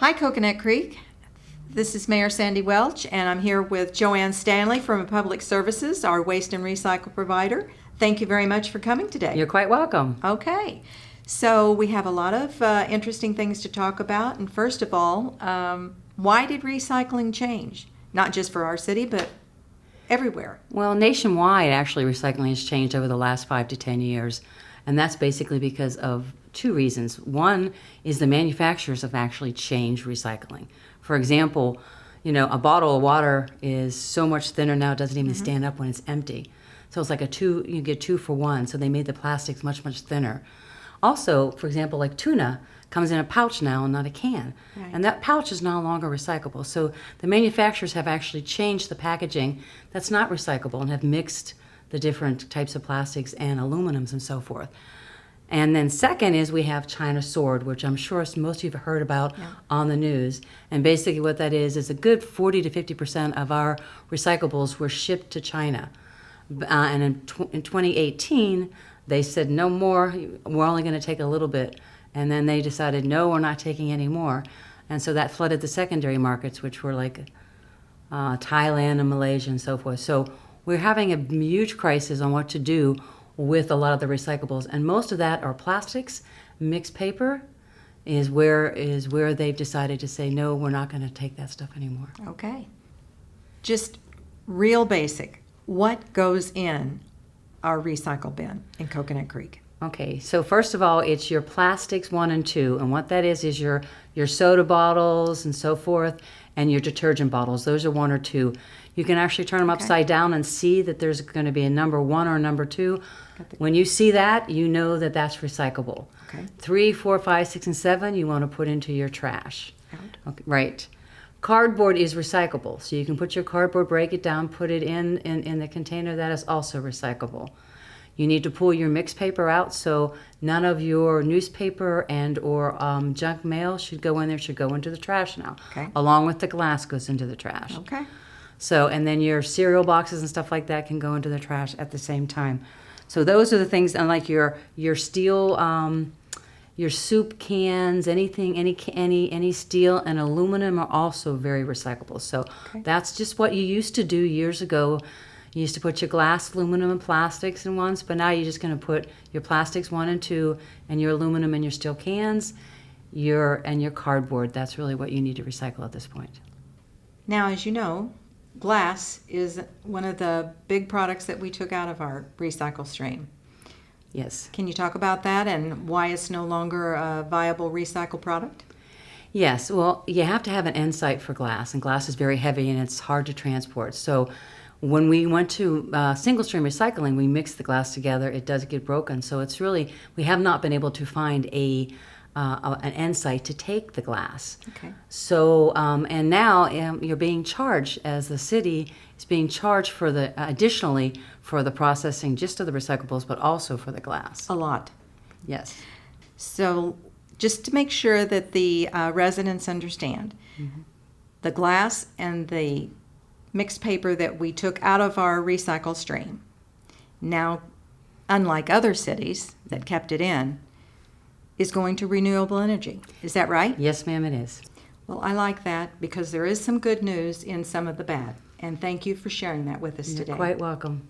Hi, Coconut Creek. This is Mayor Sandy Welch, and I'm here with Joanne Stanley from Public Services, our waste and recycle provider. Thank you very much for coming today. You're quite welcome. Okay, so we have a lot of interesting things to talk about. And first of all, why did recycling change? Not just for our city, but everywhere. Well, nationwide, actually, recycling has changed over the last 5 to 10 years. And that's basically because of two reasons. One is the manufacturers have actually changed recycling. For example, a bottle of water is so much thinner now, it doesn't even stand up when it's empty. So it's like you get 2 for 1. So they made the plastics much, much thinner. Also, for example, like tuna comes in a pouch now and not a can. Right. And that pouch is no longer recyclable. So the manufacturers have actually changed the packaging that's not recyclable and have mixed the different types of plastics and aluminums and so forth. And then second is we have China Sword, which I'm sure most of you have heard about on the news. And basically what that is a good 40 to 50% of our recyclables were shipped to China. And in 2018, they said no more, we're only going to take a little bit. And then they decided, no, we're not taking any more. And so that flooded the secondary markets, which were like Thailand and Malaysia and so forth. So we're having a huge crisis on what to do with a lot of the recyclables. And most of that are plastics. Mixed paper is where they've decided to say, no, we're not going to take that stuff anymore. Okay. Just real basic. What goes in our recycle bin in Coconut Creek? Okay, so first of all, it's your plastics 1 and 2, and what that is your soda bottles and so forth, and your detergent bottles. Those are 1 or 2. You can actually turn them upside down and see that there's going to be a number 1 or a number 2. When you see that, you know that that's recyclable. Okay. 3, 4, 5, 6, and 7, you want to put into your trash. Out. Okay, right. Cardboard is recyclable, so you can put your cardboard, break it down, put it in the container. That is also recyclable. You need to pull your mixed paper out, so none of your newspaper and or junk mail should go in there, should go into the trash now. Okay. Along with the glass goes into the trash. Okay. So, and then your cereal boxes and stuff like that can go into the trash at the same time. So those are the things, and like your steel, your soup cans, anything, any steel and aluminum are also very recyclable. So that's just what you used to do years ago. You used to put your glass, aluminum, and plastics in ones, but now you're just going to put your plastics 1 and 2, and your aluminum and your steel cans, your cardboard. That's really what you need to recycle at this point. Now, as you know, glass is one of the big products that we took out of our recycle stream. Yes. Can you talk about that and why it's no longer a viable recycle product? Yes. Well, you have to have an end site for glass, and glass is very heavy and it's hard to transport. So when we went to single stream recycling, we mixed the glass together. It does get broken. So it's really, we have not been able to find an end site to take the glass. Okay. So, and now you're being charged, as the city is being charged for additionally for the processing just of the recyclables, but also for the glass. A lot. Yes. So just to make sure that the residents understand, the glass and the mixed paper that we took out of our recycle stream, now, unlike other cities that kept it in, is going to renewable energy. Is that right? Yes, ma'am, it is. Well, I like that because there is some good news in some of the bad. And thank you for sharing that with us today. You're quite welcome.